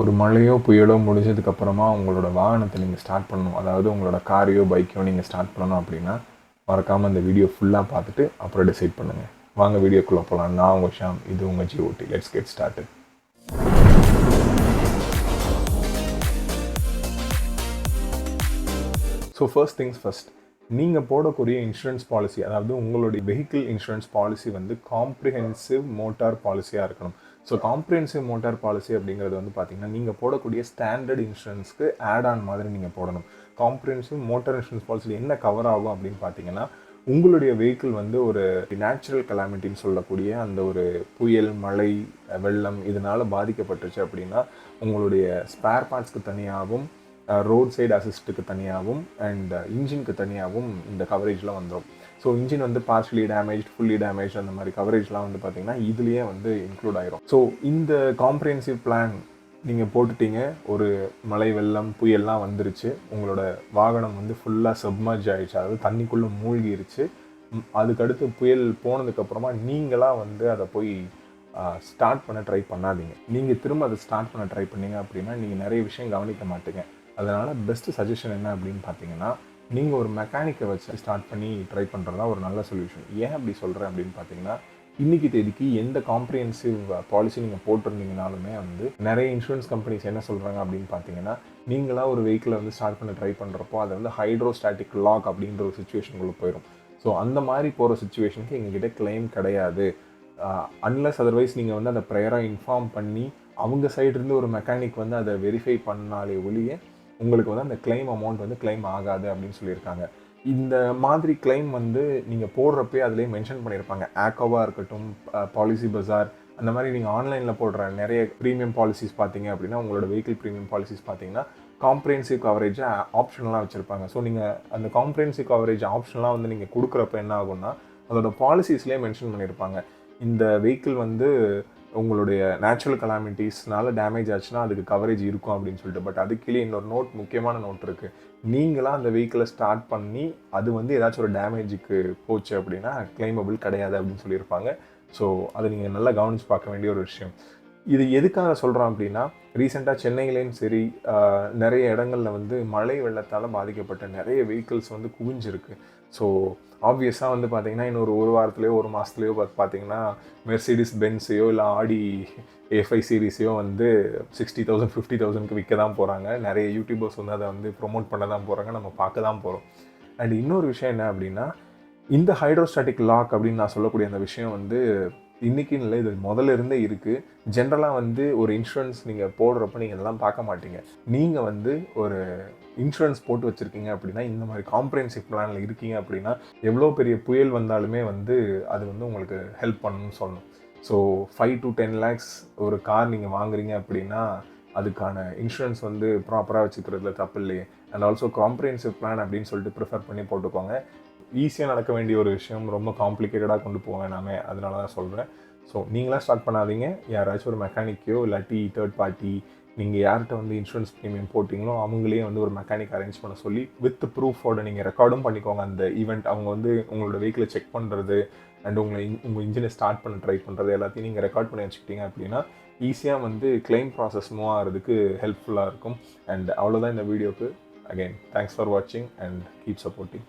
ஒரு மழையோ புயலோ முடிஞ்சதுக்கப்புறமா உங்களோட வாகனத்தை நீங்கள் ஸ்டார்ட் பண்ணணும், அதாவது உங்களோட காரையோ பைக்கையோ நீங்கள் ஸ்டார்ட் பண்ணணும் அப்படின்னா மறக்காமல் இந்த வீடியோ ஃபுல்லாக பார்த்துட்டு அப்புறம் டிசைட் பண்ணுங்கள். வாங்க வீடியோக்குள்ளே போகலாம். நான் உங்கள் ஷாம், இது உங்கள் ஜிஓடி. Let's get started. So first things first, நீங்கள் போடக்கூடிய இன்சூரன்ஸ் பாலிசி, அதாவது உங்களுடைய வெஹிக்கிள் இன்சூரன்ஸ் பாலிசி வந்து காம்ப்ரிஹென்சிவ் மோட்டார் பாலிசியாக இருக்கணும். ஸோ காம்ப்ரிஹென்சிவ் மோட்டார் பாலிசி அப்படிங்கிறது வந்து பார்த்திங்கன்னா நீங்கள் போடக்கூடிய ஸ்டாண்டர்ட் இன்சூரன்ஸ்க்கு ஆட் ஆன் மாதிரி நீங்கள் போடணும். காம்ப்ரிஹென்சிவ் மோட்டார் இன்சூரன்ஸ் பாலிசியில் என்ன கவர் ஆகும் அப்படின்னு பார்த்தீங்கன்னா, உங்களுடைய வெஹிக்கிள் வந்து ஒரு நேச்சுரல் கலாமிட்டின்னு சொல்லக்கூடிய அந்த ஒரு புயல், மழை, வெள்ளம் இதனால் பாதிக்கப்பட்டுச்சு அப்படின்னா உங்களுடைய ஸ்பேர் பார்ட்ஸ்க்கு தனியாகவும், ரோட் சைடு அசிஸ்ட்டுக்கு தனியாகவும் அண்ட் இன்ஜினுக்கு தனியாகவும் இந்த கவரேஜ்லாம் வந்துடும். ஸோ இன்ஜின் வந்து பார்ஷியலி டேமேஜ், ஃபுல்லி டேமேஜ் அந்த மாதிரி கவரேஜ்லாம் வந்து பார்த்திங்கன்னா இதுலேயே வந்து இன்க்ளூட் ஆகிரும். ஸோ இந்த காம்ப்ரிஹென்சிவ் பிளான் நீங்கள் போட்டுட்டீங்க, ஒரு மழை, வெள்ளம், புயல்லாம் வந்துருச்சு, உங்களோட வாகனம் வந்து ஃபுல்லாக சப்மர்ஜ் ஆகிடுச்சு, அதாவது தண்ணிக்குள்ளே மூழ்கிருச்சு. அதுக்கடுத்து புயல் போனதுக்கப்புறமா நீங்களாக வந்து அதை போய் ஸ்டார்ட் பண்ண ட்ரை பண்ணாதீங்க. நீங்கள் திரும்ப அதை ஸ்டார்ட் பண்ண ட்ரை பண்ணீங்க அப்படின்னா நீங்கள் நிறைய விஷயம் கவனிக்க மாட்டீங்க. அதனால் பெஸ்ட்டு சஜஷன் என்ன அப்படின்னு பார்த்தீங்கன்னா, நீங்கள் ஒரு மெக்கானிக்கை வச்சு ஸ்டார்ட் பண்ணி ட்ரை பண்ணுறதா ஒரு நல்ல சொல்யூஷன். ஏன் அப்படி சொல்கிறேன் அப்படின்னு பார்த்தீங்கன்னா, இன்றைக்கி தேதிக்கு எந்த காம்ப்ரிஹென்சிவ் பாலிசி நீங்கள் போட்டிருந்தீங்கனாலுமே வந்து நிறைய இன்சூரன்ஸ் கம்பெனிஸ் என்ன சொல்கிறாங்க அப்படின்னு பார்த்தீங்கன்னா, நீங்களாக ஒரு வெஹிக்கிளை வந்து ஸ்டார்ட் பண்ண ட்ரை பண்ணுறப்போ அதை வந்து ஹைட்ரோஸ்டாட்டிக் லாக் அப்படின்ற ஒரு சுச்சுவேஷனுக்குள்ளே போயிடும். ஸோ அந்த மாதிரி போகிற சுச்சுவேஷனுக்கு எங்ககிட்ட கிளைம் கிடையாது. அன்லஸ் அதர்வைஸ் நீங்கள் வந்து அதை ப்ரையராக இன்ஃபார்ம் பண்ணி அவங்க சைட்லேருந்து ஒரு மெக்கானிக் வந்து அதை வெரிஃபை பண்ணாலே ஒழிய உங்களுக்கு வந்து அந்த கிளைம் அமௌண்ட் வந்து கிளைம் ஆகாது அப்படின்னு சொல்லியிருக்காங்க. இந்த மாதிரி கிளைம் வந்து நீங்கள் போடுறப்பே அதிலே மென்ஷன் பண்ணியிருப்பாங்க. ஆக்கோவாக இருக்கட்டும், பாலிசி பஜார், அந்த மாதிரி நீங்கள் ஆன்லைனில் போடுற நிறைய ப்ரீமியம் பாலிசிஸ் பார்த்தீங்க அப்படின்னா, உங்களோட வெஹிக்கிள் ப்ரீமியம் பாலிசிஸ் பார்த்தீங்கன்னா காம்ப்ரிஹென்சிவ் கவரேஜை ஆப்ஷனலாக வச்சுருப்பாங்க. ஸோ நீங்கள் அந்த காம்ப்ரிஹென்சிவ் கவரேஜ் ஆப்ஷனலாக வந்து நீங்கள் கொடுக்குறப்ப என்ன ஆகும்னா, அதோட பாலிசிஸ்லேயே மென்ஷன் பண்ணியிருப்பாங்க, இந்த வெஹிக்கிள் வந்து உங்களுடைய நேச்சுரல் கலாமிட்டிஸ்னால டேமேஜ் ஆச்சுன்னா அதுக்கு கவரேஜ் இருக்கும் அப்படின்னு சொல்லிட்டு. பட் அதுக்குள்ளே இன்னொரு முக்கியமான நோட் இருக்குது. நீங்களாம் அந்த வெஹிக்கிளை ஸ்டார்ட் பண்ணி அது வந்து ஏதாச்சும் ஒரு டேமேஜுக்கு போச்சு அப்படின்னா கிளைமபிள் கிடையாது அப்படின்னு சொல்லியிருப்பாங்க. ஸோ அதை நீங்கள் நல்லா கவனித்து பார்க்க வேண்டிய ஒரு விஷயம். இது எதுக்காக சொல்கிறோம் அப்படின்னா, ரீசெண்டாக சென்னையிலேயும் சரி நிறைய இடங்களில் வந்து மழை வெள்ளத்தால் பாதிக்கப்பட்ட நிறைய வெஹிக்கிள்ஸ் வந்து குவிஞ்சிருக்கு. ஸோ ஆப்வியஸாக வந்து பார்த்திங்கன்னா இன்னொரு ஒரு வாரத்துலேயோ ஒரு மாதத்துலையோ பார்த்திங்கன்னா மெர்சிடிஸ் பென்ஸையோ இல்லை ஆடி A5 சீரீஸையோ வந்து 60,000 50,000க்கு விற்க தான் போகிறாங்க. நிறைய யூடியூபர்ஸ் வந்து அதை வந்து ப்ரொமோட் பண்ண தான் போகிறாங்க, நம்ம பார்க்க தான் போகிறோம். அண்ட் இன்னொரு விஷயம் என்ன அப்படின்னா, இந்த ஹைட்ரோஸ்டாட்டிக் லாக் அப்படின்னு நான் சொல்லக்கூடிய அந்த விஷயம் வந்து இன்றைக்கின்னு இல்லை, இது முதல்ல இருந்தே இருக்குது. ஜென்ரலாக வந்து ஒரு இன்சூரன்ஸ் நீங்கள் போடுறப்ப நீங்கள் இதெல்லாம் பார்க்க மாட்டீங்க. நீங்கள் வந்து ஒரு இன்சூரன்ஸ் போட்டு வச்சுருக்கீங்க அப்படின்னா, இந்த மாதிரி காம்ப்ரிஹென்சிவ் பிளானில் இருக்கீங்க அப்படின்னா, எவ்வளோ பெரிய புயல் வந்தாலுமே வந்து அது வந்து உங்களுக்கு ஹெல்ப் பண்ணணும்னு சொல்லணும். ஸோ 5 to 10 lakhs ஒரு கார் நீங்கள் வாங்குறீங்க அப்படின்னா அதுக்கான இன்சூரன்ஸ் வந்து ப்ராப்பராக வச்சுக்கிறதுல தப்பு இல்லையே. அண்ட் ஆல்சோ காம்ப்ரிஹென்சிவ் பிளான் அப்படின்னு சொல்லிட்டு ப்ரிஃபர் பண்ணி போட்டுக்கோங்க. ஈஸியாக நடக்க வேண்டிய ஒரு விஷயம் ரொம்ப காம்ப்ளிகேட்டடாக கொண்டு போவேன் நாமே, அதனால தான் சொல்கிறேன். ஸோ நீங்களாம் ஸ்டார்ட் பண்ணாதீங்க. யாராச்சும் ஒரு மெக்கானிக்கையோ இல்லாட்டி தேர்ட் பார்ட்டி நீங்கள் யார்கிட்ட வந்து இன்சூரன்ஸ் ப்ரீமியம் போட்டிங்களோ அவங்களே வந்து ஒரு மெக்கானிக் அரேஞ்ச் பண்ண சொல்லி வித் ப்ரூஃபோட நீங்கள் ரெக்கார்டும் பண்ணிக்கோங்க. அந்த ஈவெண்ட் அவங்க வந்து உங்களோட வெஹிக்கிளை செக் பண்ணுறது அண்ட் உங்கள் இன்ஜினை ஸ்டார்ட் பண்ண ட்ரை பண்ணுறது எல்லாத்தையும் நீங்கள் ரெக்கார்ட் பண்ணி வச்சுக்கிட்டீங்க அப்படின்னா ஈஸியாக வந்து கிளைம் ப்ராசஸ் மூவ் ஆகிறதுக்கு ஹெல்ப்ஃபுல்லாக இருக்கும். அண்ட் அவ்வளோதான் இந்த வீடியோக்கு. அகெயின் தேங்க்ஸ் ஃபார் வாட்சிங் அண்ட் கீப் சப்போர்ட்டிங்.